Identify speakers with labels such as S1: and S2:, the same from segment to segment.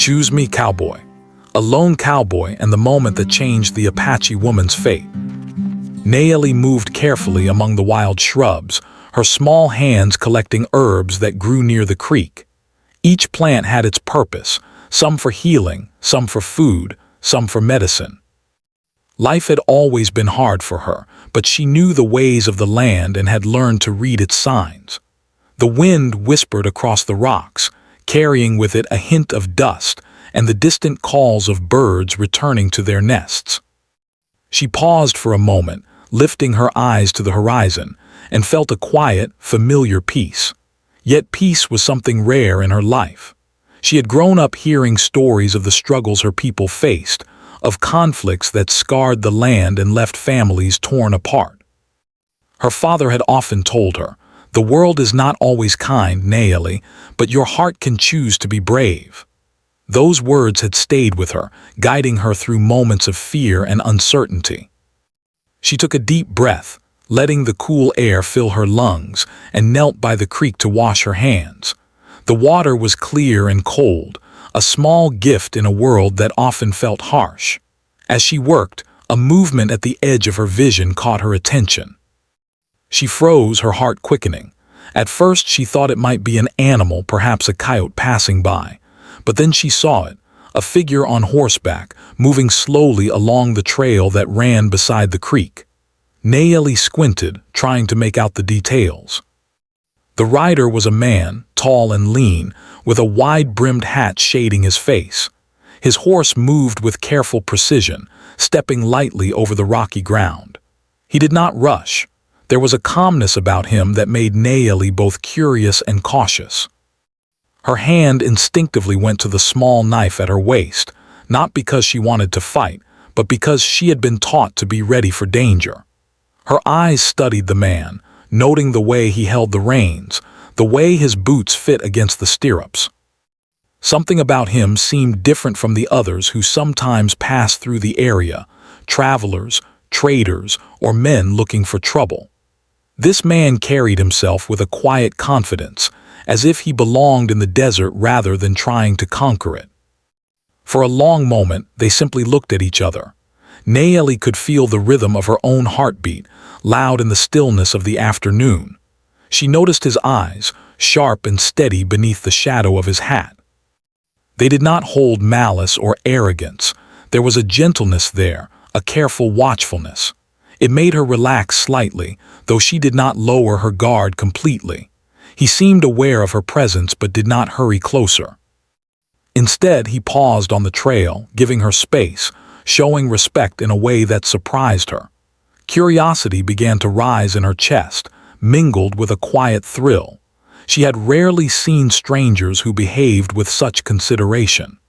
S1: Choose me, cowboy. A lone cowboy and the moment that changed the Apache woman's fate. Nayeli moved carefully among the wild shrubs, her small hands collecting herbs that grew near the creek. Each plant had its purpose, some for healing, some for food, some for medicine. Life had always been hard for her, but she knew the ways of the land and had learned to read its signs. The wind whispered across the rocks, carrying with it a hint of dust and the distant calls of birds returning to their nests. She paused for a moment, lifting her eyes to the horizon, and felt a quiet, familiar peace. Yet peace was something rare in her life. She had grown up hearing stories of the struggles her people faced, of conflicts that scarred the land and left families torn apart. Her father had often told her, "The world is not always kind, Nayeli, but your heart can choose to be brave." Those words had stayed with her, guiding her through moments of fear and uncertainty. She took a deep breath, letting the cool air fill her lungs, and knelt by the creek to wash her hands. The water was clear and cold, a small gift in a world that often felt harsh. As she worked, a movement at the edge of her vision caught her attention. She froze, her heart quickening. At first she thought it might be an animal, perhaps a coyote passing by. But then she saw it, a figure on horseback, moving slowly along the trail that ran beside the creek. Nayeli squinted, trying to make out the details. The rider was a man, tall and lean, with a wide-brimmed hat shading his face. His horse moved with careful precision, stepping lightly over the rocky ground. He did not rush. There was a calmness about him that made Nayeli both curious and cautious. Her hand instinctively went to the small knife at her waist, not because she wanted to fight, but because she had been taught to be ready for danger. Her eyes studied the man, noting the way he held the reins, the way his boots fit against the stirrups. Something about him seemed different from the others who sometimes passed through the area, travelers, traders, or men looking for trouble. This man carried himself with a quiet confidence, as if he belonged in the desert rather than trying to conquer it. For a long moment, they simply looked at each other. Nayeli could feel the rhythm of her own heartbeat, loud in the stillness of the afternoon. She noticed his eyes, sharp and steady beneath the shadow of his hat. They did not hold malice or arrogance. There was a gentleness there, a careful watchfulness. It made her relax slightly, though she did not lower her guard completely. He seemed aware of her presence but did not hurry closer. Instead, he paused on the trail, giving her space, showing respect in a way that surprised her. Curiosity began to rise in her chest, mingled with a quiet thrill. She had rarely seen strangers who behaved with such consideration.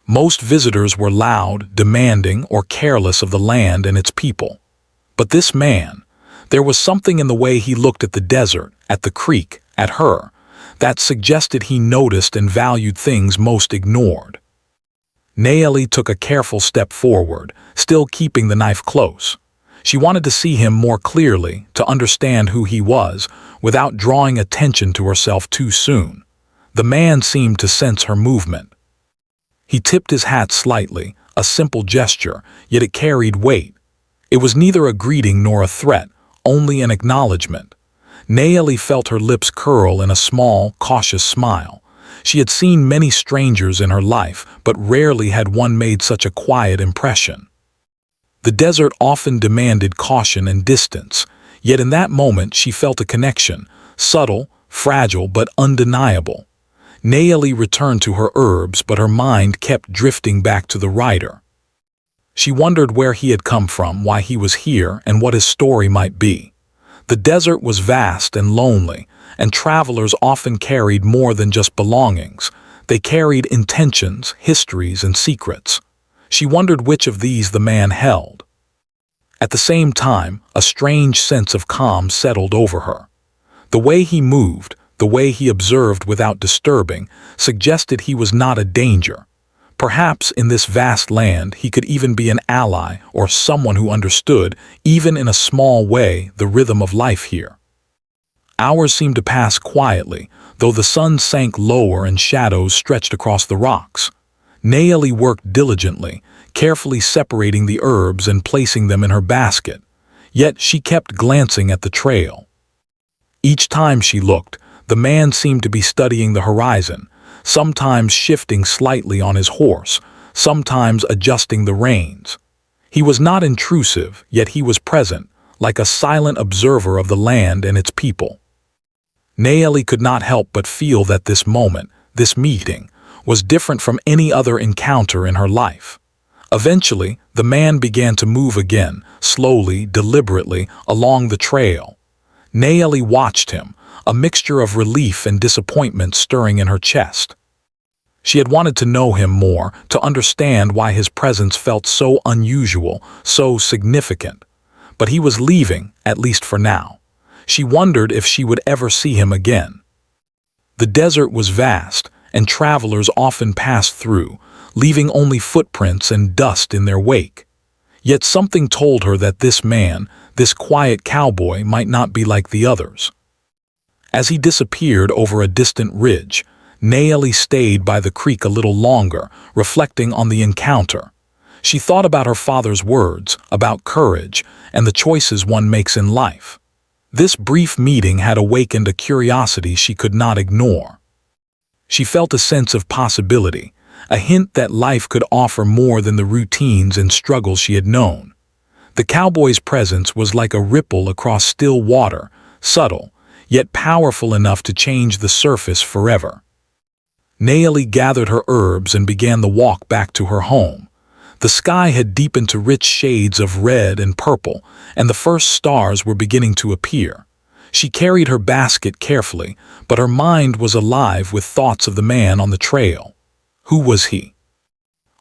S1: Most visitors were loud, demanding, or careless of the land and its people. But this man, there was something in the way he looked at the desert, at the creek, at her, that suggested he noticed and valued things most ignored. Nayeli took a careful step forward, still keeping the knife close. She wanted to see him more clearly, to understand who he was, without drawing attention to herself too soon. The man seemed to sense her movement. He tipped his hat slightly, a simple gesture, yet it carried weight. It was neither a greeting nor a threat, only an acknowledgement. Nayeli felt her lips curl in a small, cautious smile. She had seen many strangers in her life, but rarely had one made such a quiet impression. The desert often demanded caution and distance, yet in that moment she felt a connection, subtle, fragile, but undeniable. Nayeli returned to her herbs, but her mind kept drifting back to the rider. She wondered where he had come from, why he was here, and what his story might be. The desert was vast and lonely, and travelers often carried more than just belongings. They carried intentions, histories, and secrets. She wondered which of these the man held. At the same time, a strange sense of calm settled over her. The way he moved, the way he observed without disturbing, suggested he was not a danger. Perhaps in this vast land he could even be an ally or someone who understood, even in a small way, the rhythm of life here. Hours seemed to pass quietly, though the sun sank lower and shadows stretched across the rocks. Nayeli worked diligently, carefully separating the herbs and placing them in her basket. Yet she kept glancing at the trail. Each time she looked, the man seemed to be studying the horizon, sometimes shifting slightly on his horse, sometimes adjusting the reins. He was not intrusive, yet he was present, like a silent observer of the land and its people. Nayeli could not help but feel that this moment, this meeting, was different from any other encounter in her life. Eventually, the man began to move again, slowly, deliberately, along the trail. Nayeli watched him, a mixture of relief and disappointment stirring in her chest. She had wanted to know him more, to understand why his presence felt so unusual, so significant. But he was leaving, at least for now. She wondered if she would ever see him again. The desert was vast, and travelers often passed through, leaving only footprints and dust in their wake. Yet something told her that this man, this quiet cowboy, might not be like the others. As he disappeared over a distant ridge, Nayeli stayed by the creek a little longer, reflecting on the encounter. She thought about her father's words, about courage, and the choices one makes in life. This brief meeting had awakened a curiosity she could not ignore. She felt a sense of possibility, a hint that life could offer more than the routines and struggles she had known. The cowboy's presence was like a ripple across still water, subtle, yet powerful enough to change the surface forever. Nayeli gathered her herbs and began the walk back to her home. The sky had deepened to rich shades of red and purple, and the first stars were beginning to appear. She carried her basket carefully, but her mind was alive with thoughts of the man on the trail. Who was he?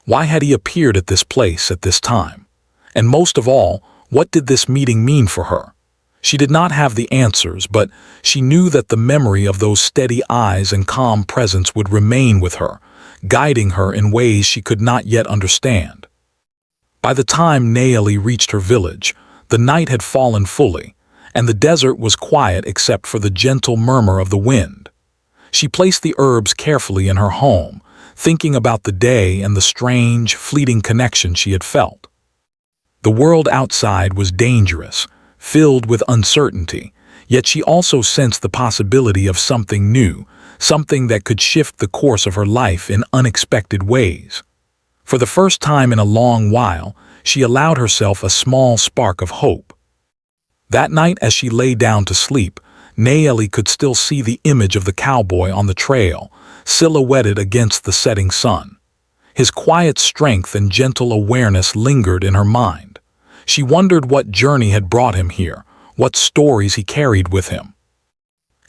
S1: Why had he appeared at this place at this time? And most of all, what did this meeting mean for her? She did not have the answers, but she knew that the memory of those steady eyes and calm presence would remain with her, guiding her in ways she could not yet understand. By the time Nayeli reached her village, the night had fallen fully, and the desert was quiet except for the gentle murmur of the wind. She placed the herbs carefully in her home, thinking about the day and the strange, fleeting connection she had felt. The world outside was dangerous, filled with uncertainty, yet she also sensed the possibility of something new, something that could shift the course of her life in unexpected ways. For the first time in a long while, she allowed herself a small spark of hope. That night, as she lay down to sleep, Nayeli could still see the image of the cowboy on the trail, silhouetted against the setting sun. His quiet strength and gentle awareness lingered in her mind. She wondered what journey had brought him here, what stories he carried with him.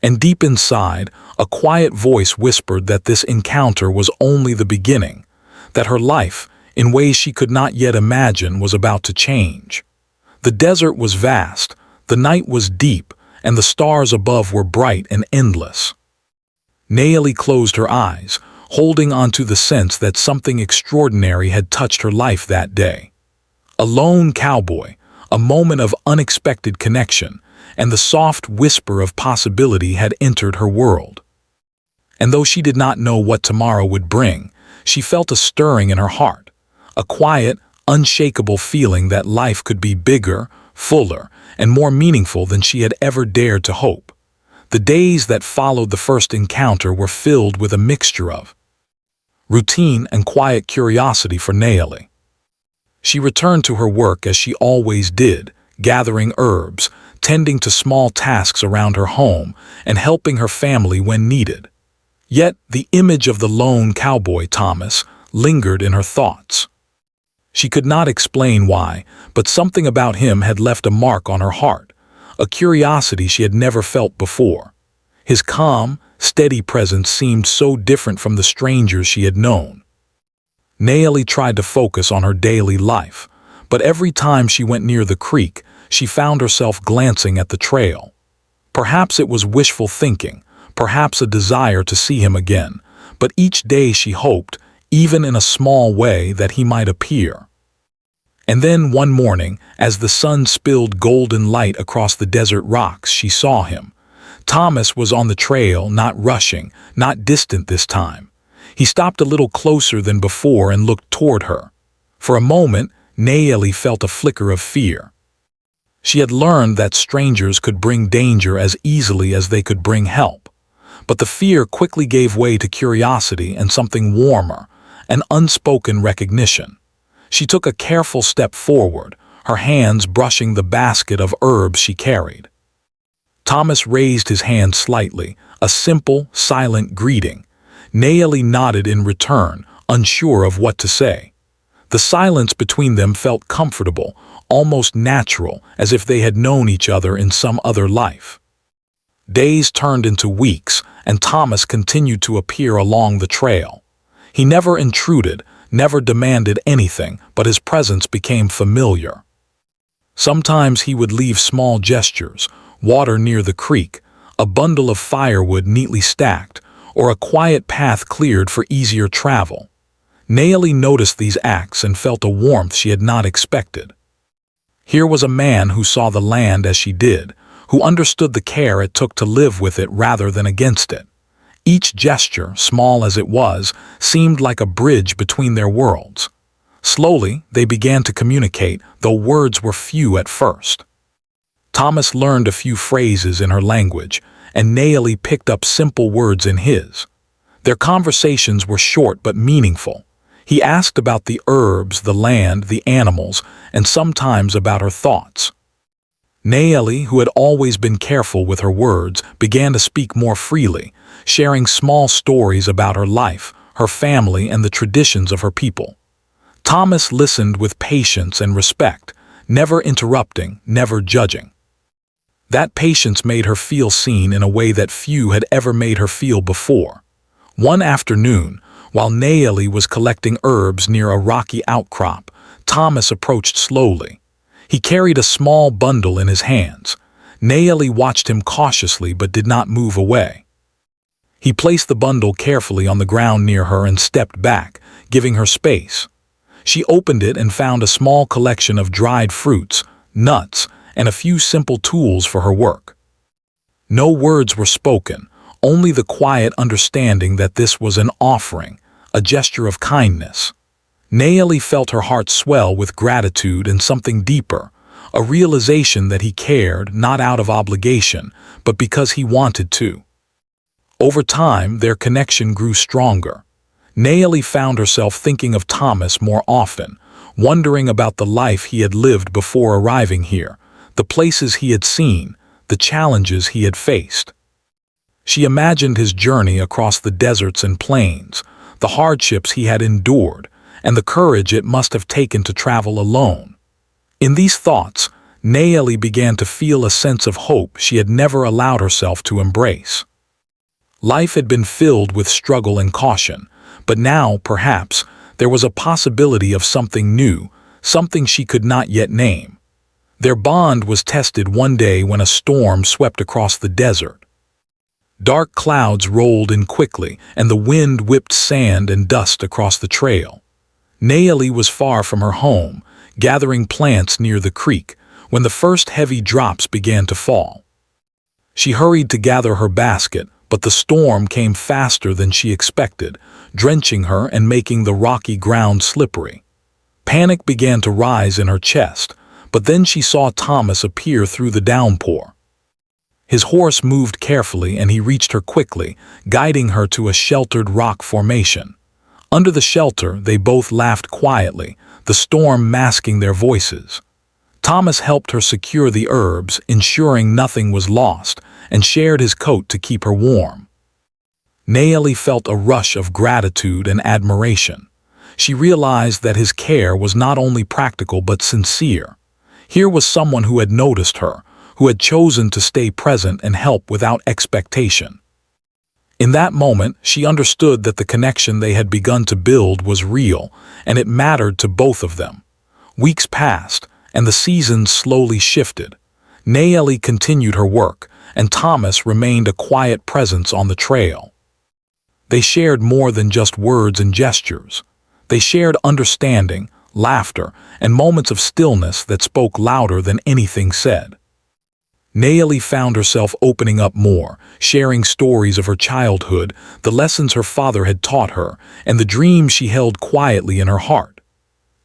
S1: And deep inside, a quiet voice whispered that this encounter was only the beginning, that her life, in ways she could not yet imagine, was about to change. The desert was vast, the night was deep, and the stars above were bright and endless. Nayeli closed her eyes, holding on to the sense that something extraordinary had touched her life that day. A lone cowboy, a moment of unexpected connection, and the soft whisper of possibility had entered her world. And though she did not know what tomorrow would bring, she felt a stirring in her heart, a quiet, unshakable feeling that life could be bigger, fuller, and more meaningful than she had ever dared to hope. The days that followed the first encounter were filled with a mixture of routine and quiet curiosity for Nayeli. She returned to her work as she always did, gathering herbs, tending to small tasks around her home, and helping her family when needed. Yet the image of the lone cowboy Thomas lingered in her thoughts. She could not explain why, but something about him had left a mark on her heart, a curiosity she had never felt before. His calm, steady presence seemed so different from the strangers she had known. Nayeli tried to focus on her daily life, but every time she went near the creek, she found herself glancing at the trail. Perhaps it was wishful thinking, perhaps a desire to see him again, but each day she hoped, even in a small way, that he might appear. And then one morning, as the sun spilled golden light across the desert rocks, she saw him. Thomas was on the trail, not rushing, not distant this time. He stopped a little closer than before and looked toward her. For a moment, Nayeli felt a flicker of fear. She had learned that strangers could bring danger as easily as they could bring help. But the fear quickly gave way to curiosity and something warmer, an unspoken recognition. She took a careful step forward, her hands brushing the basket of herbs she carried. Thomas raised his hand slightly, a simple, silent greeting. Nayeli nodded in return, unsure of what to say. The silence between them felt comfortable, almost natural, as if they had known each other in some other life. Days turned into weeks, and Thomas continued to appear along the trail. He never intruded, never demanded anything, but his presence became familiar. Sometimes he would leave small gestures, water near the creek, a bundle of firewood neatly stacked, or a quiet path cleared for easier travel. Nayeli noticed these acts and felt a warmth she had not expected. Here was a man who saw the land as she did, who understood the care it took to live with it rather than against it. Each gesture, small as it was, seemed like a bridge between their worlds. Slowly, they began to communicate, though words were few at first. Thomas learned a few phrases in her language, and Nayeli picked up simple words in his. Their conversations were short but meaningful. He asked about the herbs, the land, the animals, and sometimes about her thoughts. Nayeli, who had always been careful with her words, began to speak more freely, sharing small stories about her life, her family, and the traditions of her people. Thomas listened with patience and respect, never interrupting, never judging. That patience made her feel seen in a way that few had ever made her feel before. One afternoon, while Nayeli was collecting herbs near a rocky outcrop, Thomas approached slowly. He carried a small bundle in his hands. Nayeli watched him cautiously but did not move away. He placed the bundle carefully on the ground near her and stepped back, giving her space. She opened it and found a small collection of dried fruits, nuts, and a few simple tools for her work. No words were spoken, only the quiet understanding that this was an offering, a gesture of kindness. Nayeli felt her heart swell with gratitude and something deeper, a realization that he cared not out of obligation, but because he wanted to. Over time, their connection grew stronger. Nayeli found herself thinking of Thomas more often, wondering about the life he had lived before arriving here, the places he had seen, the challenges he had faced. She imagined his journey across the deserts and plains, the hardships he had endured, and the courage it must have taken to travel alone. In these thoughts, Nayeli began to feel a sense of hope she had never allowed herself to embrace. Life had been filled with struggle and caution, but now, perhaps, there was a possibility of something new, something she could not yet name. Their bond was tested one day when a storm swept across the desert. Dark clouds rolled in quickly, and the wind whipped sand and dust across the trail. Nayeli was far from her home, gathering plants near the creek, when the first heavy drops began to fall. She hurried to gather her basket, but the storm came faster than she expected, drenching her and making the rocky ground slippery. Panic began to rise in her chest, but then she saw Thomas appear through the downpour. His horse moved carefully and he reached her quickly, guiding her to a sheltered rock formation. Under the shelter, they both laughed quietly, the storm masking their voices. Thomas helped her secure the herbs, ensuring nothing was lost, and shared his coat to keep her warm. Nayeli felt a rush of gratitude and admiration. She realized that his care was not only practical but sincere. Here was someone who had noticed her, who had chosen to stay present and help without expectation. In that moment, she understood that the connection they had begun to build was real, and it mattered to both of them. Weeks passed, and the seasons slowly shifted. Nayeli continued her work, and Thomas remained a quiet presence on the trail. They shared more than just words and gestures. They shared understanding, laughter, and moments of stillness that spoke louder than anything said. Nayeli found herself opening up more, sharing stories of her childhood, the lessons her father had taught her, and the dreams she held quietly in her heart.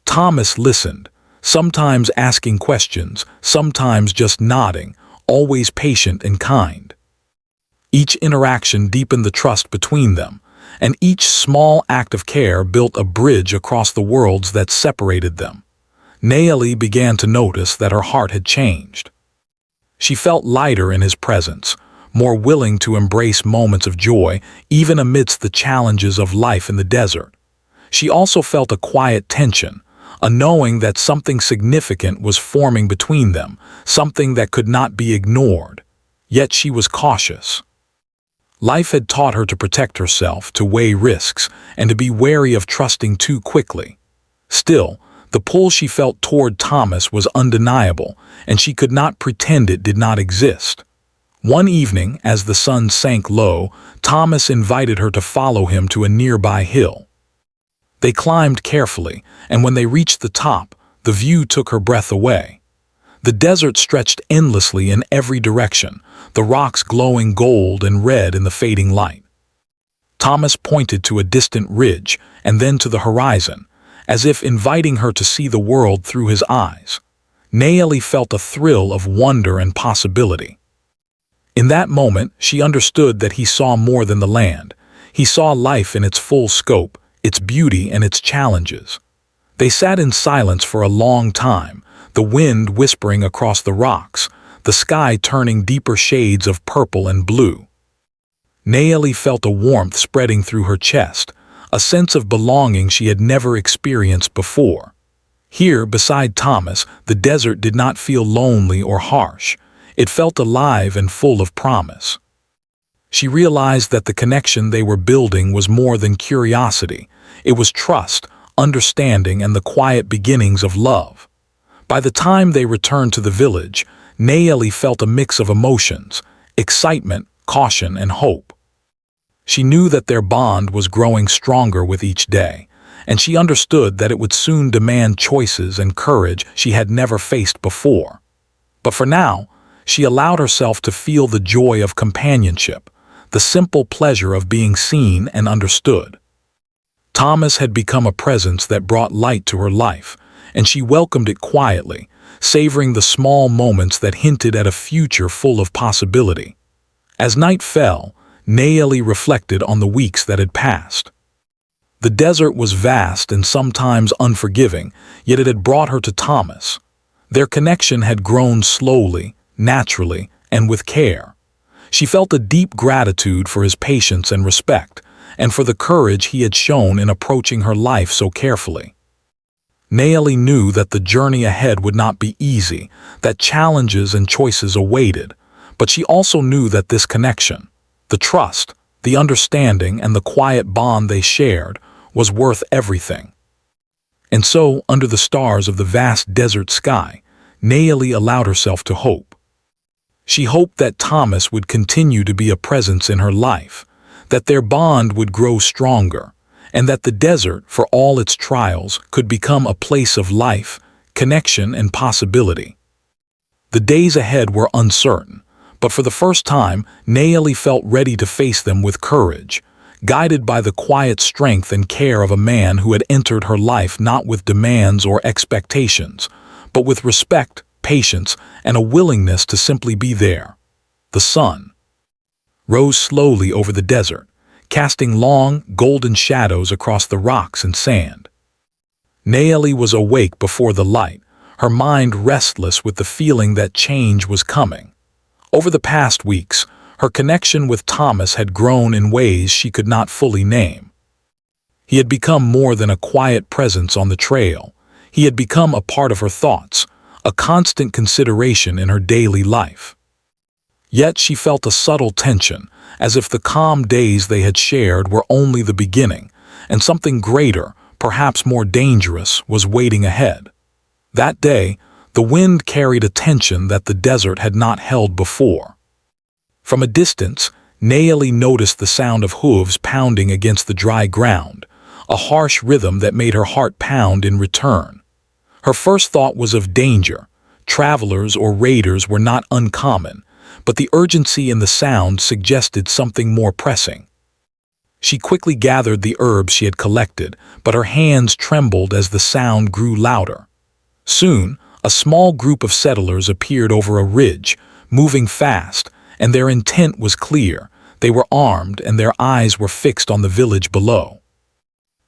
S1: Thomas listened, sometimes asking questions, sometimes just nodding, always patient and kind. Each interaction deepened the trust between them, and each small act of care built a bridge across the worlds that separated them. Nayeli began to notice that her heart had changed. She felt lighter in his presence, more willing to embrace moments of joy, even amidst the challenges of life in the desert. She also felt a quiet tension, a knowing that something significant was forming between them, something that could not be ignored. Yet she was cautious. Life had taught her to protect herself, to weigh risks, and to be wary of trusting too quickly. Still, the pull she felt toward Thomas was undeniable, and she could not pretend it did not exist. One evening, as the sun sank low, Thomas invited her to follow him to a nearby hill. They climbed carefully, and when they reached the top, the view took her breath away. The desert stretched endlessly in every direction, the rocks glowing gold and red in the fading light. Thomas pointed to a distant ridge and then to the horizon, as if inviting her to see the world through his eyes. Nayeli felt a thrill of wonder and possibility. In that moment, she understood that he saw more than the land. He saw life in its full scope, its beauty and its challenges. They sat in silence for a long time, the wind whispering across the rocks, the sky turning deeper shades of purple and blue. Nayeli felt a warmth spreading through her chest, a sense of belonging she had never experienced before. Here, beside Thomas, the desert did not feel lonely or harsh. It felt alive and full of promise. She realized that the connection they were building was more than curiosity. It was trust, understanding, and the quiet beginnings of love. By the time they returned to the village, Nayeli felt a mix of emotions: excitement, caution, and hope. She knew that their bond was growing stronger with each day, and she understood that it would soon demand choices and courage she had never faced before. But for now, she allowed herself to feel the joy of companionship, the simple pleasure of being seen and understood. Thomas had become a presence that brought light to her life, and she welcomed it quietly, savoring the small moments that hinted at a future full of possibility. As night fell, Nayeli reflected on the weeks that had passed. The desert was vast and sometimes unforgiving, yet it had brought her to Thomas. Their connection had grown slowly, naturally, and with care. She felt a deep gratitude for his patience and respect, and for the courage he had shown in approaching her life so carefully. Nayeli knew that the journey ahead would not be easy, that challenges and choices awaited, but she also knew that this connection, the trust, the understanding, and the quiet bond they shared, was worth everything. And so, under the stars of the vast desert sky, Nayeli allowed herself to hope. She hoped that Thomas would continue to be a presence in her life, that their bond would grow stronger, and that the desert, for all its trials, could become a place of life, connection, and possibility. The days ahead were uncertain, but for the first time, Nayeli felt ready to face them with courage, guided by the quiet strength and care of a man who had entered her life not with demands or expectations, but with respect, patience, and a willingness to simply be there. The sun rose slowly over the desert, casting long, golden shadows across the rocks and sand. Nayeli was awake before the light, her mind restless with the feeling that change was coming. Over the past weeks, her connection with Thomas had grown in ways she could not fully name. He had become more than a quiet presence on the trail. He had become a part of her thoughts, a constant consideration in her daily life. Yet she felt a subtle tension, as if the calm days they had shared were only the beginning, and something greater, perhaps more dangerous, was waiting ahead. That day, the wind carried a tension that the desert had not held before. From a distance, Nayeli noticed the sound of hooves pounding against the dry ground, a harsh rhythm that made her heart pound in return. Her first thought was of danger, Travelers or raiders were not uncommon, but the urgency in the sound suggested something more pressing. She quickly gathered the herbs she had collected, but her hands trembled as the sound grew louder. Soon, a small group of settlers appeared over a ridge, moving fast, and their intent was clear. They were armed and their eyes were fixed on the village below.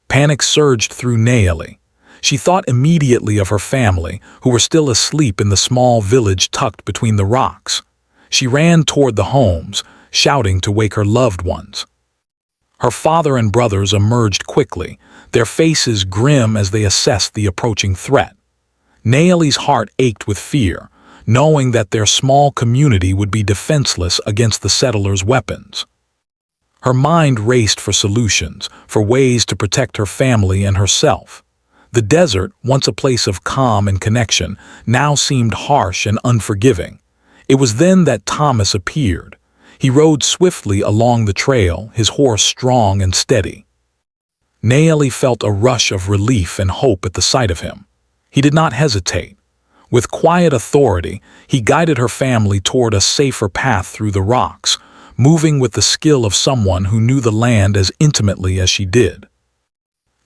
S1: Panic surged through Naeli. She thought immediately of her family, who were still asleep in the small village tucked between the rocks. She ran toward the homes, shouting to wake her loved ones. Her father and brothers emerged quickly, their faces grim as they assessed the approaching threat. Naeli's heart ached with fear, knowing that their small community would be defenseless against the settlers' weapons. Her mind raced for solutions, for ways to protect her family and herself. The desert, once a place of calm and connection, now seemed harsh and unforgiving. It was then that Thomas appeared. He rode swiftly along the trail, his horse strong and steady. Naeli felt a rush of relief and hope at the sight of him. He did not hesitate. With quiet authority, he guided her family toward a safer path through the rocks, moving with the skill of someone who knew the land as intimately as she did.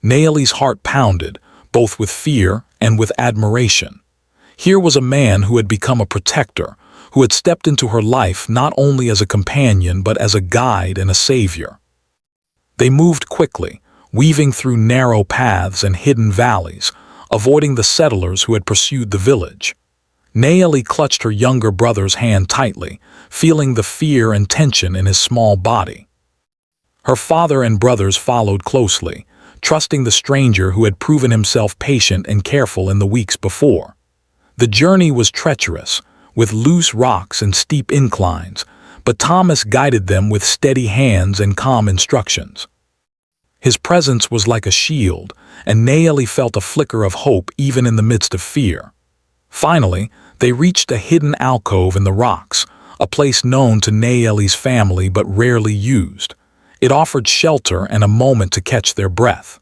S1: Naeli's heart pounded, both with fear and with admiration. Here was a man who had become a protector, who had stepped into her life not only as a companion but as a guide and a savior. They moved quickly, weaving through narrow paths and hidden valleys, avoiding the settlers who had pursued the village. Naeli clutched her younger brother's hand tightly, feeling the fear and tension in his small body. Her father and brothers followed closely, trusting the stranger who had proven himself patient and careful in the weeks before. The journey was treacherous, with loose rocks and steep inclines, but Thomas guided them with steady hands and calm instructions. His presence was like a shield, and Naeli felt a flicker of hope even in the midst of fear. Finally, they reached a hidden alcove in the rocks, a place known to Naeli's family but rarely used. It offered shelter and a moment to catch their breath.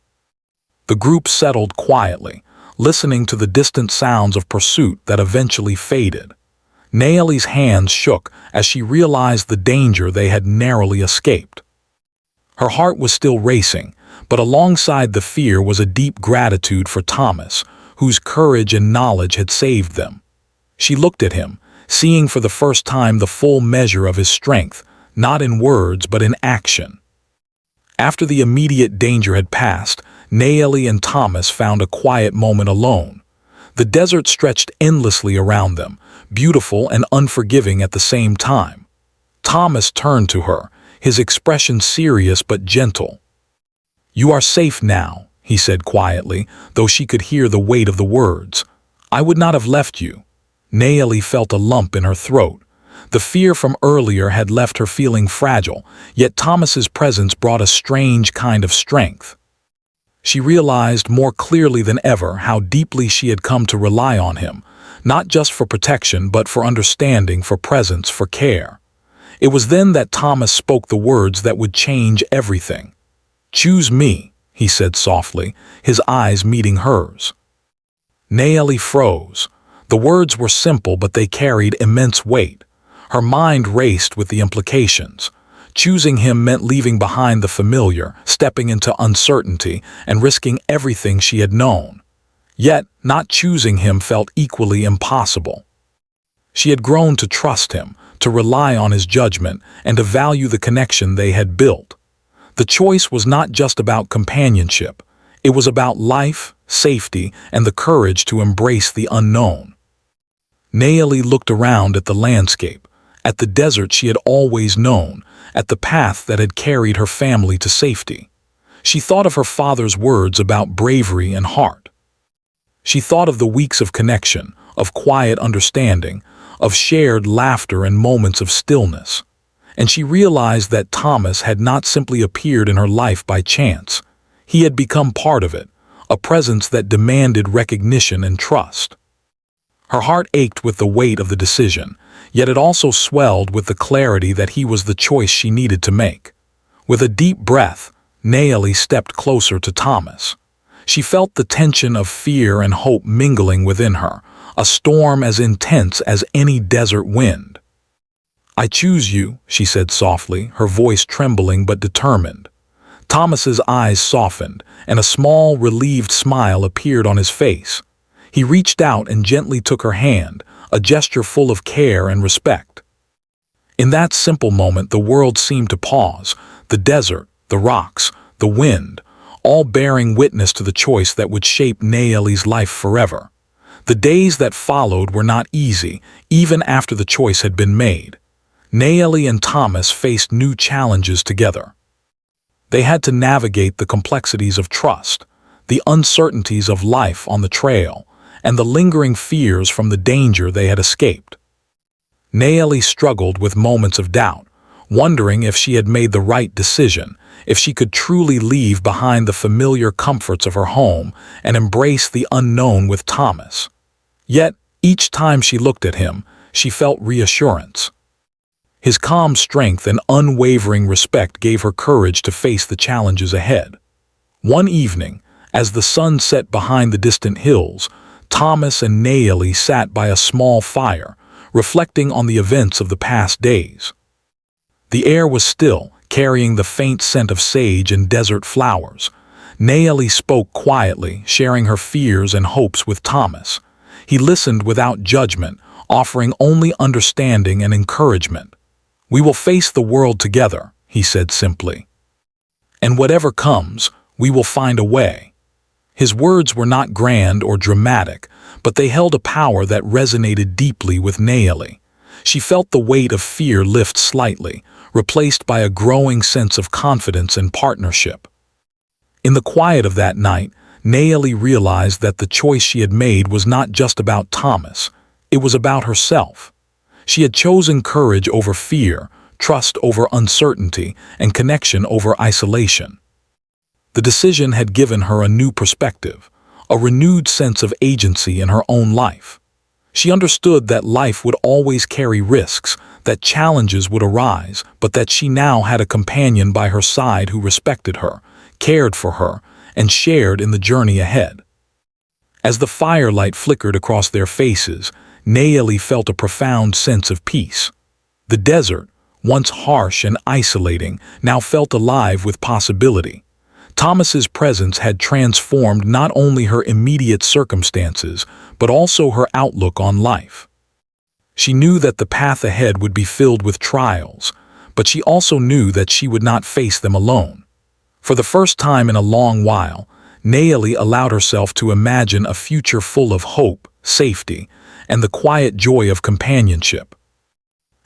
S1: The group settled quietly, listening to the distant sounds of pursuit that eventually faded. Naeli's hands shook as she realized the danger they had narrowly escaped. Her heart was still racing, but alongside the fear was a deep gratitude for Thomas, whose courage and knowledge had saved them. She looked at him, seeing for the first time the full measure of his strength, not in words but in action. After the immediate danger had passed, Naeli and Thomas found a quiet moment alone. The desert stretched endlessly around them, beautiful and unforgiving at the same time. Thomas turned to her, his expression serious but gentle. "You are safe now," he said quietly, though she could hear the weight of the words. "I would not have left you." Naeli felt a lump in her throat. The fear from earlier had left her feeling fragile, yet Thomas's presence brought a strange kind of strength. She realized more clearly than ever how deeply she had come to rely on him, not just for protection but for understanding, for presence, for care. It was then that Thomas spoke the words that would change everything. "Choose me," he said softly, his eyes meeting hers. Naeli froze. The words were simple, but they carried immense weight. Her mind raced with the implications. Choosing him meant leaving behind the familiar, stepping into uncertainty, and risking everything she had known. Yet, not choosing him felt equally impossible. She had grown to trust him, to rely on his judgment, and to value the connection they had built. The choice was not just about companionship. It was about life, safety, and the courage to embrace the unknown. Naeli looked around at the landscape, at the desert she had always known, at the path that had carried her family to safety. She thought of her father's words about bravery and heart. She thought of the weeks of connection, of quiet understanding, of shared laughter and moments of stillness. And she realized that Thomas had not simply appeared in her life by chance. He had become part of it, a presence that demanded recognition and trust. Her heart ached with the weight of the decision, yet it also swelled with the clarity that he was the choice she needed to make. With a deep breath, Naeli stepped closer to Thomas. She felt the tension of fear and hope mingling within her, a storm as intense as any desert wind. "I choose you," she said softly, her voice trembling but determined. Thomas's eyes softened, and a small, relieved smile appeared on his face. He reached out and gently took her hand, a gesture full of care and respect. In that simple moment, the world seemed to pause, the desert, the rocks, the wind, all bearing witness to the choice that would shape Nayeli's life forever. The days that followed were not easy, even after the choice had been made. Nayeli and Thomas faced new challenges together. They had to navigate the complexities of trust, the uncertainties of life on the trail, and the lingering fears from the danger they had escaped. Nayeli struggled with moments of doubt, wondering if she had made the right decision, if she could truly leave behind the familiar comforts of her home and embrace the unknown with Thomas. Yet, each time she looked at him, she felt reassurance. His calm strength and unwavering respect gave her courage to face the challenges ahead. One evening, as the sun set behind the distant hills, Thomas and Nayeli sat by a small fire, reflecting on the events of the past days. The air was still, carrying the faint scent of sage and desert flowers. Nayeli spoke quietly, sharing her fears and hopes with Thomas. He listened without judgment, offering only understanding and encouragement. "We will face the world together," he said simply. "And whatever comes, we will find a way." His words were not grand or dramatic, but they held a power that resonated deeply with Nayeli. She felt the weight of fear lift slightly, replaced by a growing sense of confidence and partnership. In the quiet of that night, Nayeli realized that the choice she had made was not just about Thomas, it was about herself. She had chosen courage over fear, trust over uncertainty, and connection over isolation. The decision had given her a new perspective, a renewed sense of agency in her own life. She understood that life would always carry risks, that challenges would arise, but that she now had a companion by her side who respected her, cared for her, and shared in the journey ahead. As the firelight flickered across their faces, Nayeli felt a profound sense of peace. The desert, once harsh and isolating, now felt alive with possibility. Thomas's presence had transformed not only her immediate circumstances, but also her outlook on life. She knew that the path ahead would be filled with trials, but she also knew that she would not face them alone. For the first time in a long while, Nayeli allowed herself to imagine a future full of hope, safety, and the quiet joy of companionship.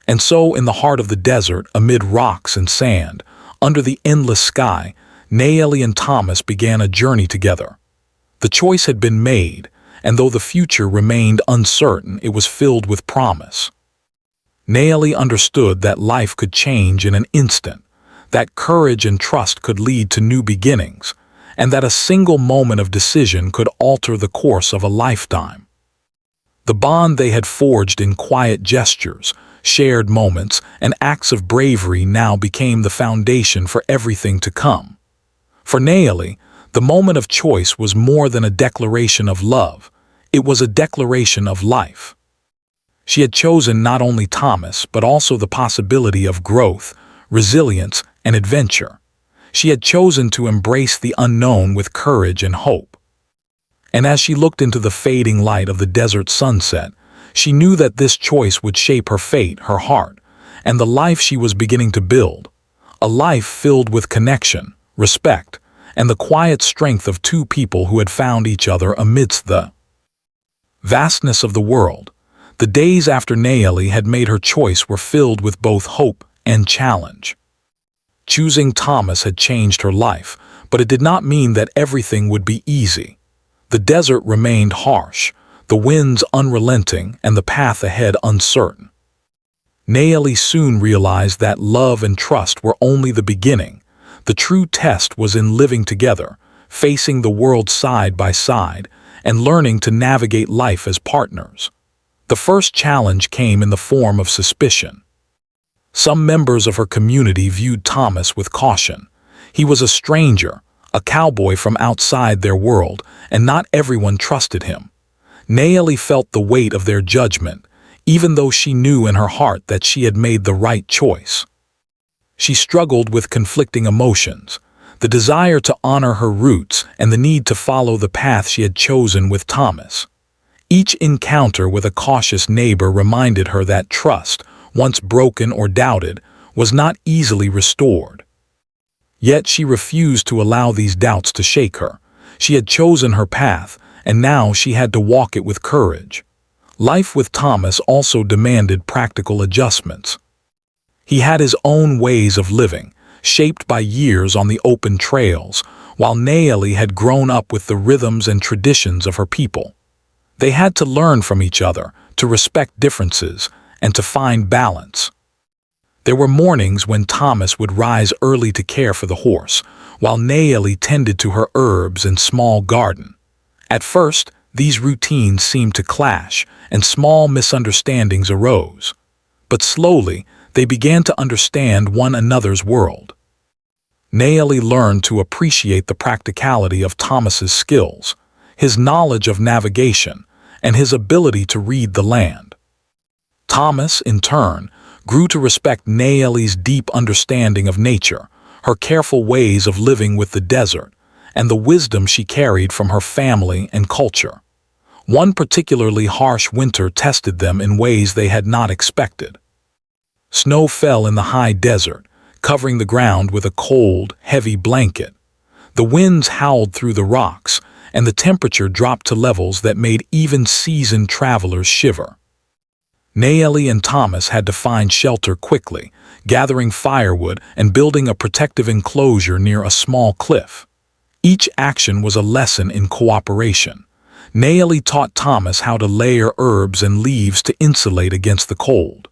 S1: And so, in the heart of the desert, amid rocks and sand, under the endless sky, Nayeli and Thomas began a journey together. The choice had been made, and though the future remained uncertain, it was filled with promise. Nayeli understood that life could change in an instant, that courage and trust could lead to new beginnings, and that a single moment of decision could alter the course of a lifetime. The bond they had forged in quiet gestures, shared moments, and acts of bravery now became the foundation for everything to come. For Nayeli, the moment of choice was more than a declaration of love, it was a declaration of life. She had chosen not only Thomas, but also the possibility of growth, resilience, and adventure. She had chosen to embrace the unknown with courage and hope. And as she looked into the fading light of the desert sunset, she knew that this choice would shape her fate, her heart, and the life she was beginning to build. A life filled with connection, respect, and the quiet strength of two people who had found each other amidst the vastness of the world. The days after Nayeli had made her choice were filled with both hope and challenge. Choosing Thomas had changed her life, but it did not mean that everything would be easy. The desert remained harsh, the winds unrelenting, and the path ahead uncertain. Nayeli soon realized that love and trust were only the beginning. The true test was in living together, facing the world side by side, and learning to navigate life as partners. The first challenge came in the form of suspicion. Some members of her community viewed Thomas with caution. He was a stranger, a cowboy from outside their world, and not everyone trusted him. Nayeli felt the weight of their judgment, even though she knew in her heart that she had made the right choice. She struggled with conflicting emotions, the desire to honor her roots and the need to follow the path she had chosen with Thomas. Each encounter with a cautious neighbor reminded her that trust, once broken or doubted, was not easily restored. Yet she refused to allow these doubts to shake her. She had chosen her path, and now she had to walk it with courage. Life with Thomas also demanded practical adjustments. He had his own ways of living, shaped by years on the open trails, while Nayeli had grown up with the rhythms and traditions of her people. They had to learn from each other, to respect differences, and to find balance. There were mornings when Thomas would rise early to care for the horse, while Nayeli tended to her herbs and small garden. At first, these routines seemed to clash, and small misunderstandings arose. But slowly, they began to understand one another's world. Nayeli learned to appreciate the practicality of Thomas's skills, his knowledge of navigation, and his ability to read the land. Thomas, in turn, grew to respect Nayeli's deep understanding of nature, her careful ways of living with the desert, and the wisdom she carried from her family and culture. One particularly harsh winter tested them in ways they had not expected. Snow fell in the high desert, covering the ground with a cold, heavy blanket. The winds howled through the rocks, and the temperature dropped to levels that made even seasoned travelers shiver. Nayeli and Thomas had to find shelter quickly, gathering firewood and building a protective enclosure near a small cliff. Each action was a lesson in cooperation. Nayeli taught Thomas how to layer herbs and leaves to insulate against the cold.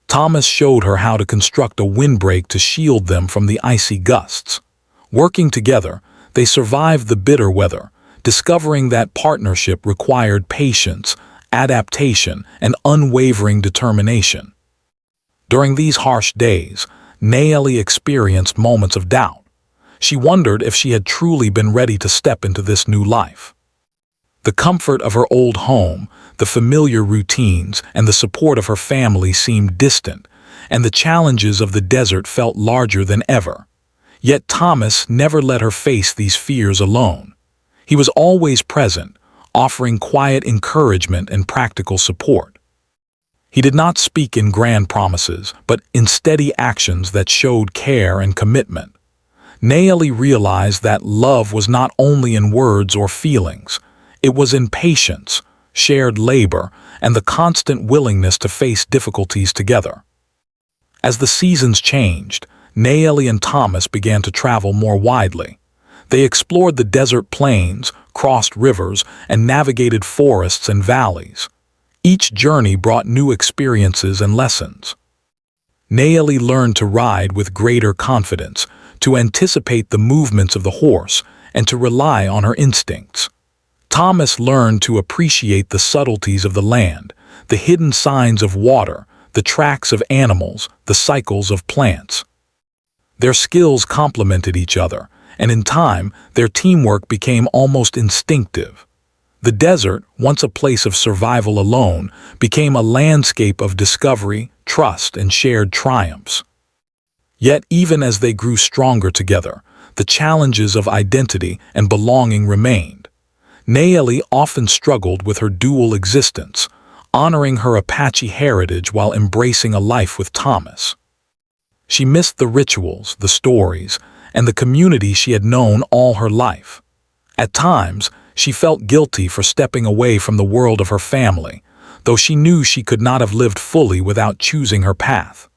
S1: Thomas showed her how to construct a windbreak to shield them from the icy gusts. Working together, they survived the bitter weather, discovering that partnership required patience, adaptation, and unwavering determination. During these harsh days, Nayeli experienced moments of doubt. She wondered if she had truly been ready to step into this new life. The comfort of her old home, the familiar routines, and the support of her family seemed distant, and the challenges of the desert felt larger than ever. Yet Thomas never let her face these fears alone. He was always present, offering quiet encouragement and practical support. He did not speak in grand promises, but in steady actions that showed care and commitment. Nayeli realized that love was not only in words or feelings. It was in patience, shared labor, and the constant willingness to face difficulties together. As the seasons changed, Nayeli and Thomas began to travel more widely. They explored the desert plains, crossed rivers, and navigated forests and valleys. Each journey brought new experiences and lessons. Nayeli learned to ride with greater confidence, to anticipate the movements of the horse, and to rely on her instincts. Thomas learned to appreciate the subtleties of the land, the hidden signs of water, the tracks of animals, the cycles of plants. Their skills complemented each other, and in time, their teamwork became almost instinctive. The desert, once a place of survival alone, became a landscape of discovery, trust, and shared triumphs. Yet even as they grew stronger together, the challenges of identity and belonging remained. Nayeli often struggled with her dual existence, honoring her Apache heritage while embracing a life with Thomas. She missed the rituals, the stories, and the community she had known all her life. At times, she felt guilty for stepping away from the world of her family, though she knew she could not have lived fully without choosing her path.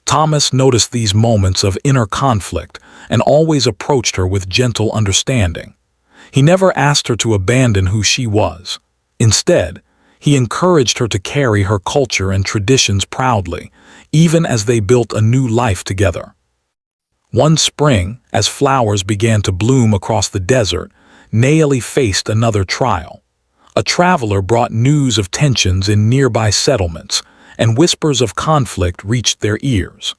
S1: Thomas noticed these moments of inner conflict and always approached her with gentle understanding. He never asked her to abandon who she was. Instead, he encouraged her to carry her culture and traditions proudly, even as they built a new life together. One spring, as flowers began to bloom across the desert, Nayeli faced another trial. A traveler brought news of tensions in nearby settlements, and whispers of conflict reached their ears.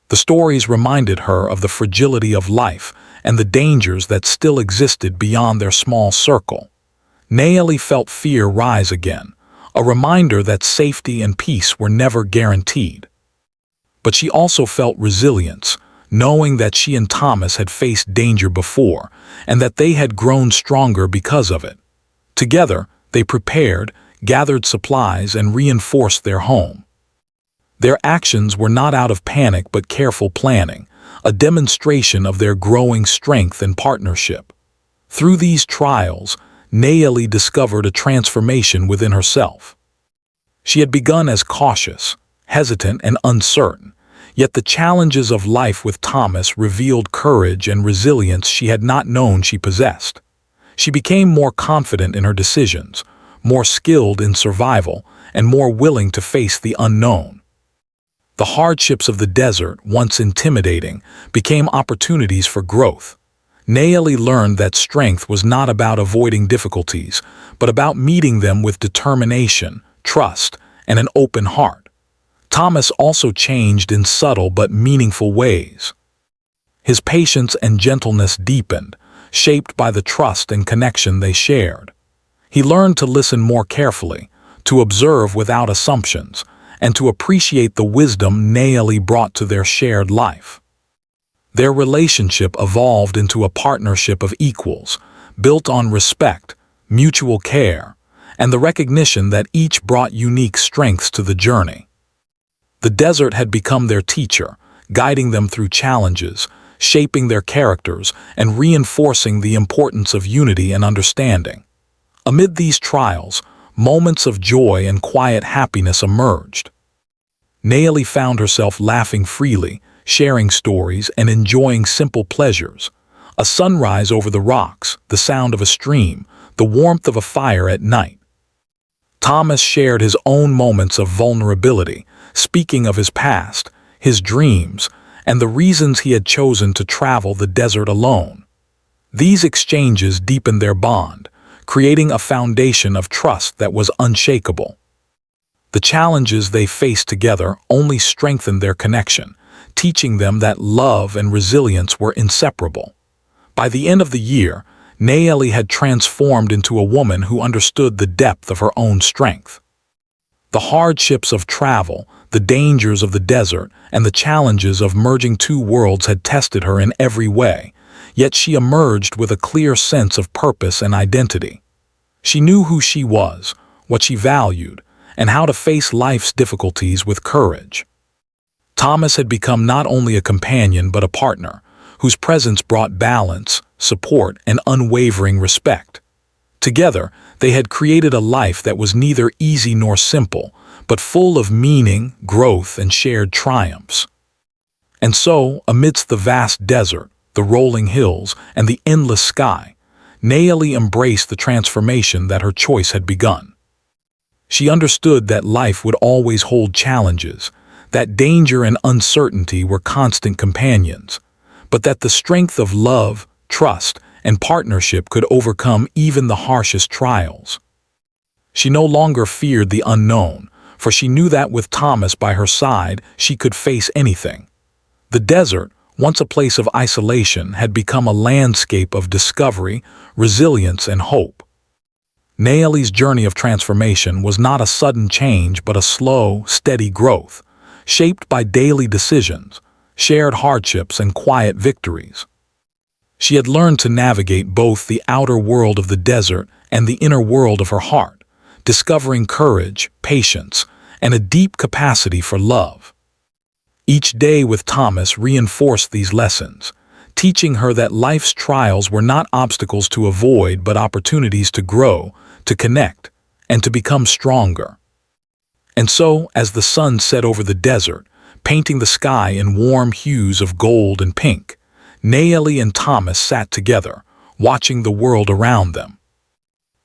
S1: The stories reminded her of the fragility of life and the dangers that still existed beyond their small circle. Nayeli felt fear rise again, a reminder that safety and peace were never guaranteed. But she also felt resilience, knowing that she and Thomas had faced danger before, and that they had grown stronger because of it. Together, they prepared, gathered supplies, and reinforced their home. Their actions were not out of panic but careful planning, a demonstration of their growing strength and partnership. Through these trials, Nayeli discovered a transformation within herself. She had begun as cautious, hesitant, and uncertain, yet the challenges of life with Thomas revealed courage and resilience she had not known she possessed. She became more confident in her decisions, more skilled in survival, and more willing to face the unknown. The hardships of the desert, once intimidating, became opportunities for growth. Nayeli learned that strength was not about avoiding difficulties, but about meeting them with determination, trust, and an open heart. Thomas also changed in subtle but meaningful ways. His patience and gentleness deepened, shaped by the trust and connection they shared. He learned to listen more carefully, to observe without assumptions, and to appreciate the wisdom Nayeli brought to their shared life. Their relationship evolved into a partnership of equals, built on respect, mutual care, and the recognition that each brought unique strengths to the journey. The desert had become their teacher, guiding them through challenges, shaping their characters, and reinforcing the importance of unity and understanding. Amid these trials, moments of joy and quiet happiness emerged. Nayeli found herself laughing freely, sharing stories, and enjoying simple pleasures. A sunrise over the rocks, the sound of a stream, the warmth of a fire at night. Thomas shared his own moments of vulnerability, speaking of his past, his dreams, and the reasons he had chosen to travel the desert alone. These exchanges deepened their bond, creating a foundation of trust that was unshakable. The challenges they faced together only strengthened their connection, teaching them that love and resilience were inseparable. By the end of the year, Nayeli had transformed into a woman who understood the depth of her own strength. The hardships of travel, the dangers of the desert, and the challenges of merging two worlds had tested her in every way, yet she emerged with a clear sense of purpose and identity. She knew who she was, what she valued, and how to face life's difficulties with courage. Thomas had become not only a companion but a partner, whose presence brought balance, support, and unwavering respect. Together, they had created a life that was neither easy nor simple, but full of meaning, growth, and shared triumphs. And so, amidst the vast desert, the rolling hills, and the endless sky, Nayeli embraced the transformation that her choice had begun. She understood that life would always hold challenges, that danger and uncertainty were constant companions, but that the strength of love, trust, and partnership could overcome even the harshest trials. She no longer feared the unknown, for she knew that with Thomas by her side, she could face anything. The desert, once a place of isolation, had become a landscape of discovery, resilience, and hope. Nayeli's journey of transformation was not a sudden change but a slow, steady growth, shaped by daily decisions, shared hardships, and quiet victories. She had learned to navigate both the outer world of the desert and the inner world of her heart, discovering courage, patience, and a deep capacity for love. Each day with Thomas reinforced these lessons, teaching her that life's trials were not obstacles to avoid but opportunities to grow, to connect, and to become stronger. And so, as the sun set over the desert, painting the sky in warm hues of gold and pink, Nayeli and Thomas sat together, watching the world around them.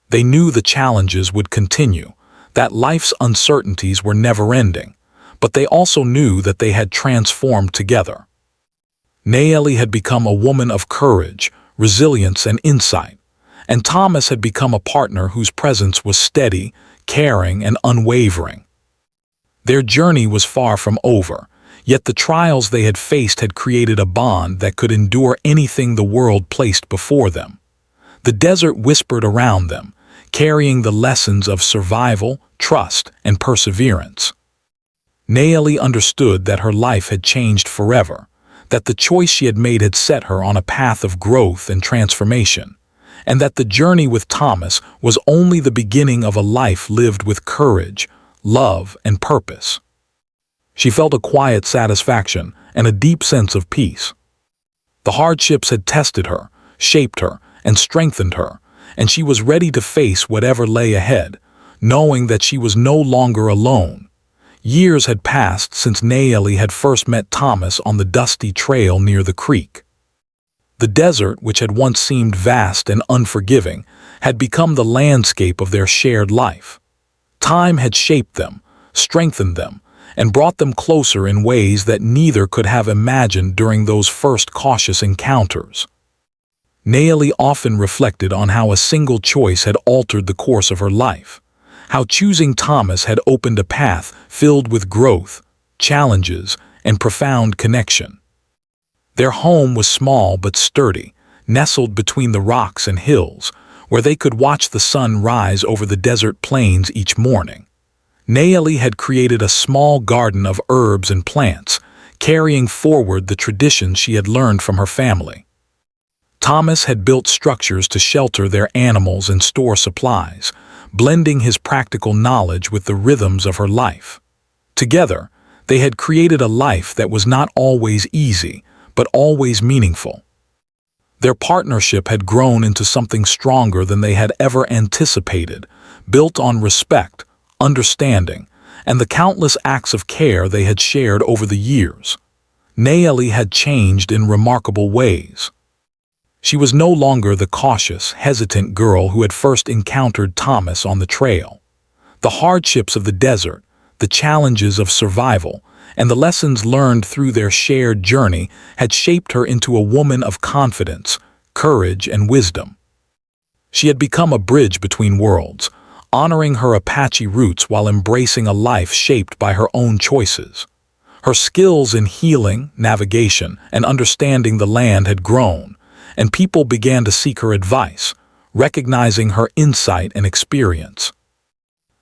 S1: They knew the challenges would continue, that life's uncertainties were never-ending, but they also knew that they had transformed together. Nayeli had become a woman of courage, resilience, and insight, and Thomas had become a partner whose presence was steady, caring, and unwavering. Their journey was far from over, Yet the trials they had faced had created a bond that could endure anything the world placed before them. The desert whispered around them, carrying the lessons of survival, trust, and perseverance. Naeli understood that her life had changed forever, that the choice she had made had set her on a path of growth and transformation, and that the journey with Thomas was only the beginning of a life lived with courage, love, and purpose. She felt a quiet satisfaction and a deep sense of peace. The hardships had tested her, shaped her, and strengthened her, and she was ready to face whatever lay ahead, knowing that she was no longer alone. Years had passed since Naeli had first met Thomas on the dusty trail near the creek. The desert, which had once seemed vast and unforgiving, had become the landscape of their shared life. Time had shaped them, strengthened them, and brought them closer in ways that neither could have imagined during those first cautious encounters. Naeli often reflected on how a single choice had altered the course of her life, how choosing Thomas had opened a path filled with growth, challenges, and profound connection. Their home was small but sturdy, nestled between the rocks and hills, where they could watch the sun rise over the desert plains each morning. Naeli had created a small garden of herbs and plants, carrying forward the traditions she had learned from her family. Thomas had built structures to shelter their animals and store supplies, blending his practical knowledge with the rhythms of her life. Together, they had created a life that was not always easy, but always meaningful. Their partnership had grown into something stronger than they had ever anticipated, built on respect, understanding, and the countless acts of care they had shared over the years. Naeli had changed in remarkable ways. She was no longer the cautious, hesitant girl who had first encountered Thomas on the trail. The hardships of the desert, the challenges of survival, and the lessons learned through their shared journey had shaped her into a woman of confidence, courage, and wisdom. She had become a bridge between worlds, honoring her Apache roots while embracing a life shaped by her own choices. Her skills in healing, navigation, and understanding the land had grown, and people began to seek her advice, recognizing her insight and experience.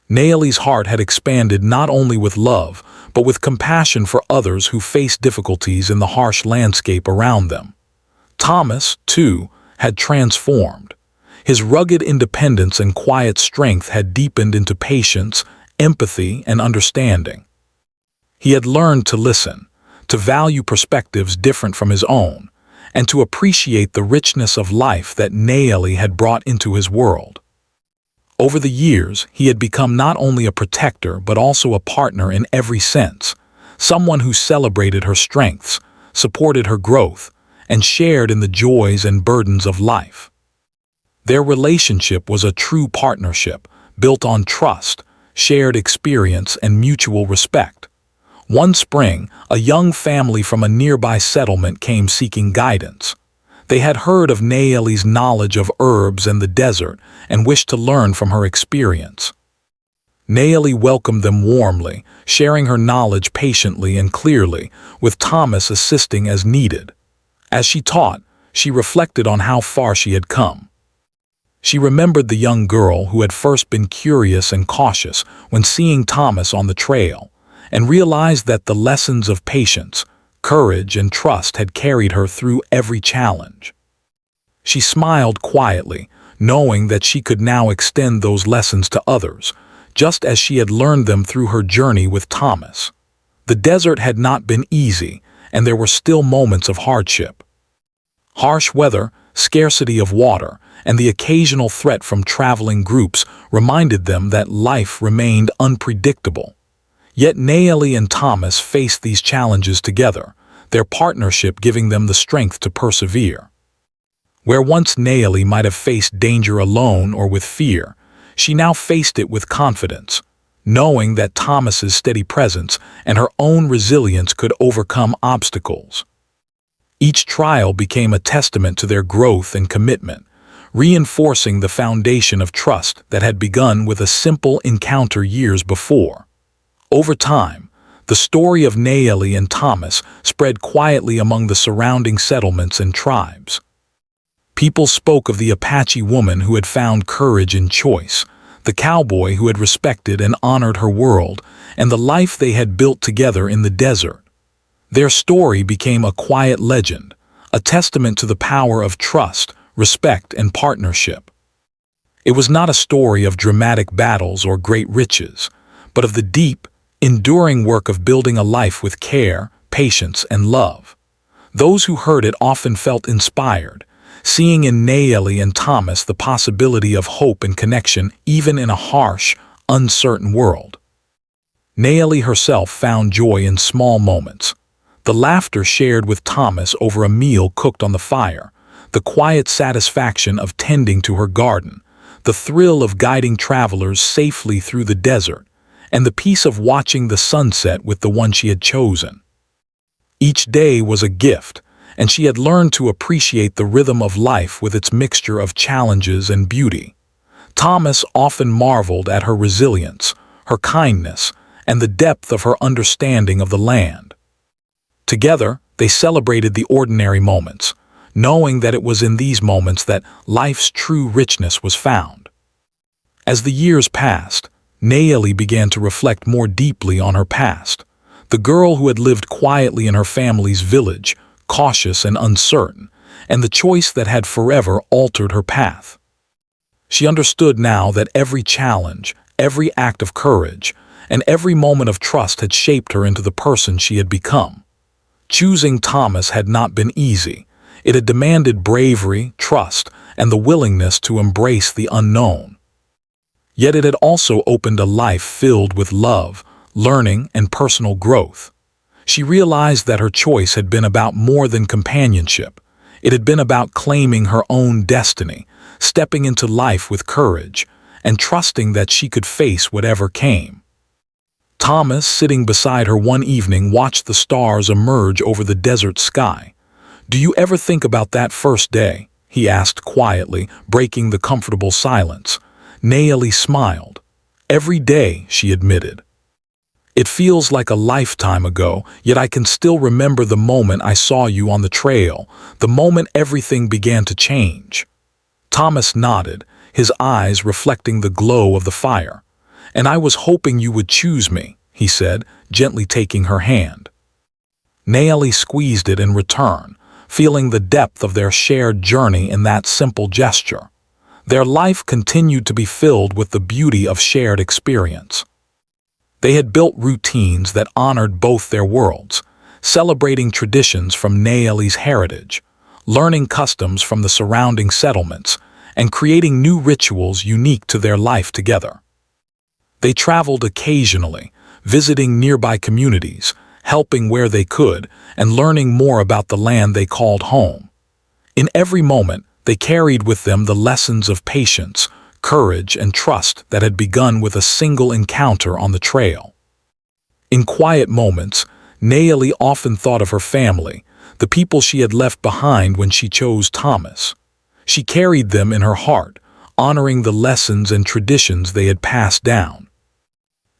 S1: Naeli's heart had expanded not only with love, but with compassion for others who faced difficulties in the harsh landscape around them. Thomas, too, had transformed. His rugged independence and quiet strength had deepened into patience, empathy, and understanding. He had learned to listen, to value perspectives different from his own, and to appreciate the richness of life that Naeli had brought into his world. Over the years, he had become not only a protector but also a partner in every sense, someone who celebrated her strengths, supported her growth, and shared in the joys and burdens of life. Their relationship was a true partnership, built on trust, shared experience, and mutual respect. One spring, a young family from a nearby settlement came seeking guidance. They had heard of Naeli's knowledge of herbs and the desert and wished to learn from her experience. Naeli welcomed them warmly, sharing her knowledge patiently and clearly, with Thomas assisting as needed. As she taught, she reflected on how far she had come. She remembered the young girl who had first been curious and cautious when seeing Thomas on the trail, and realized that the lessons of patience, courage, and trust had carried her through every challenge. She smiled quietly, knowing that she could now extend those lessons to others, just as she had learned them through her journey with Thomas. The desert had not been easy, and there were still moments of hardship. Harsh weather, scarcity of water, and the occasional threat from traveling groups reminded them that life remained unpredictable. Yet Naeli and Thomas faced these challenges together, their partnership giving them the strength to persevere. Where once Naeli might have faced danger alone or with fear, she now faced it with confidence, knowing that Thomas's steady presence and her own resilience could overcome obstacles. Each trial became a testament to their growth and commitment, reinforcing the foundation of trust that had begun with a simple encounter years before. Over time, The story of Nayeli and Thomas spread quietly among the surrounding settlements and tribes. People spoke of the Apache woman who had found courage in choice, the cowboy who had respected and honored her world, and the life they had built together in the desert. Their story became a quiet legend, a testament to the power of trust, respect, and partnership. It was not a story of dramatic battles or great riches, but of the deep, enduring work of building a life with care, patience, and love. Those who heard it often felt inspired, seeing in Nayeli and Thomas the possibility of hope and connection even in a harsh, uncertain world. Nayeli herself found joy in small moments. The laughter shared with Thomas over a meal cooked on the fire, the quiet satisfaction of tending to her garden, the thrill of guiding travelers safely through the desert, and the peace of watching the sunset with the one she had chosen. Each day was a gift, and she had learned to appreciate the rhythm of life with its mixture of challenges and beauty. Thomas often marveled at her resilience, her kindness, and the depth of her understanding of the land. Together, they celebrated the ordinary moments, knowing that it was in these moments that life's true richness was found. As the years passed, Nayeli began to reflect more deeply on her past, the girl who had lived quietly in her family's village, cautious and uncertain, and the choice that had forever altered her path. She understood now that every challenge, every act of courage, and every moment of trust had shaped her into the person she had become. Choosing Thomas had not been easy. It had demanded bravery, trust, and the willingness to embrace the unknown. Yet it had also opened a life filled with love, learning, and personal growth. She realized that her choice had been about more than companionship. It had been about claiming her own destiny, stepping into life with courage, and trusting that she could face whatever came. Thomas, sitting beside her one evening, watched the stars emerge over the desert sky. "Do you ever think about that first day?" he asked quietly, breaking the comfortable silence. Nayeli smiled. "Every day," she admitted. "It feels like a lifetime ago, yet I can still remember the moment I saw you on the trail, the moment everything began to change." Thomas nodded, his eyes reflecting the glow of the fire. "And I was hoping you would choose me," he said, gently taking her hand. Nayeli squeezed it in return, feeling the depth of their shared journey in that simple gesture. Their life continued to be filled with the beauty of shared experience. They had built routines that honored both their worlds, celebrating traditions from Nayeli's heritage, learning customs from the surrounding settlements, and creating new rituals unique to their life together. They traveled occasionally, visiting nearby communities, helping where they could, and learning more about the land they called home. In every moment, they carried with them the lessons of patience, courage, and trust that had begun with a single encounter on the trail. In quiet moments, Nayeli often thought of her family, the people she had left behind when she chose Thomas. She carried them in her heart, honoring the lessons and traditions they had passed down.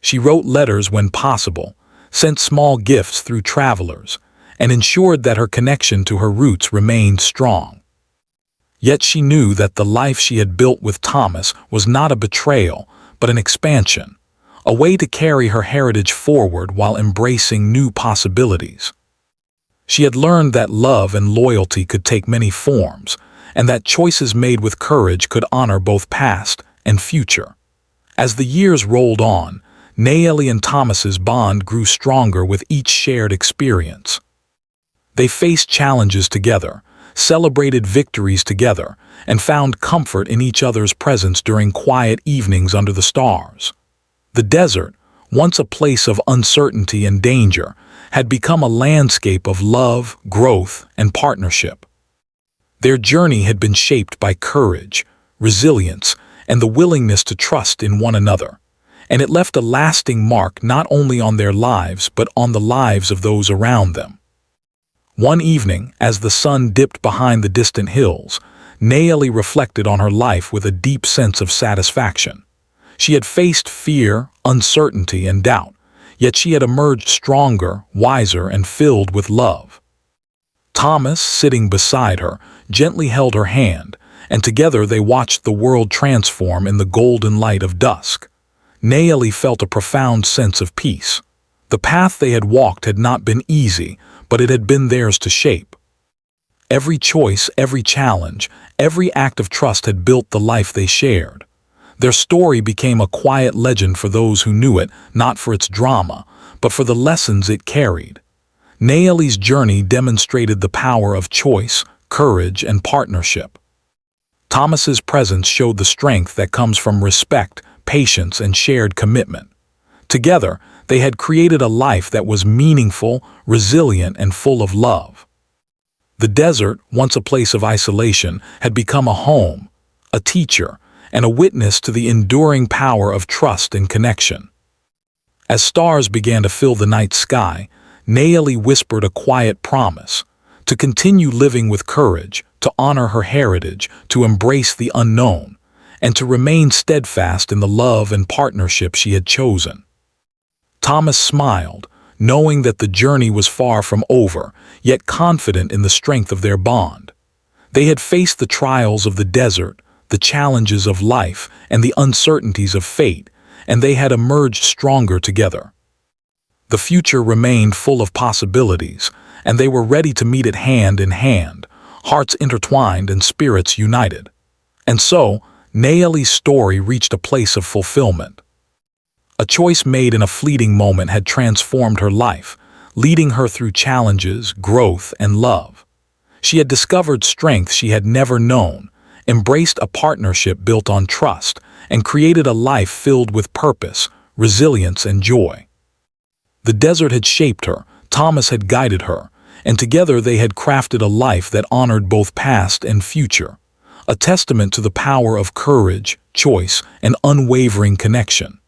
S1: She wrote letters when possible, sent small gifts through travelers, and ensured that her connection to her roots remained strong. Yet she knew that the life she had built with Thomas was not a betrayal, but an expansion, a way to carry her heritage forward while embracing new possibilities. She had learned that love and loyalty could take many forms, and that choices made with courage could honor both past and future. As the years rolled on, Nayeli and Thomas's bond grew stronger with each shared experience. They faced challenges together, celebrated victories together, and found comfort in each other's presence during quiet evenings under the stars. The desert, once a place of uncertainty and danger, had become a landscape of love, growth, and partnership. Their journey had been shaped by courage, resilience, and the willingness to trust in one another, and it left a lasting mark not only on their lives but on the lives of those around them. One evening, as the sun dipped behind the distant hills, Nayeli reflected on her life with a deep sense of satisfaction. She had faced fear, uncertainty, and doubt, yet she had emerged stronger, wiser, and filled with love. Thomas, sitting beside her, gently held her hand, and together they watched the world transform in the golden light of dusk. Naomi felt a profound sense of peace. The path they had walked had not been easy, but it had been theirs to shape. Every choice, every challenge, every act of trust had built the life they shared. Their story became a quiet legend for those who knew it, not for its drama, but for the lessons it carried. Naomi's journey demonstrated the power of choice, courage, and partnership. Thomas's presence showed the strength that comes from respect, patience, and shared commitment. Together, they had created a life that was meaningful, resilient, and full of love. The desert, once a place of isolation, had become a home, a teacher, and a witness to the enduring power of trust and connection. As stars began to fill the night sky, Naomi whispered a quiet promise: to continue living with courage, to honor her heritage, to embrace the unknown, and to remain steadfast in the love and partnership she had chosen. Thomas smiled, knowing that the journey was far from over, yet confident in the strength of their bond. They had faced the trials of the desert, the challenges of life, and the uncertainties of fate, and they had emerged stronger together. The future remained full of possibilities, and they were ready to meet it hand in hand, hearts intertwined and spirits united. And so, Naomi's story reached a place of fulfillment. A choice made in a fleeting moment had transformed her life, leading her through challenges, growth, and love. She had discovered strength she had never known, embraced a partnership built on trust, and created a life filled with purpose, resilience, and joy. The desert had shaped her, Thomas had guided her, and together they had crafted a life that honored both past and future, a testament to the power of courage, choice, and unwavering connection.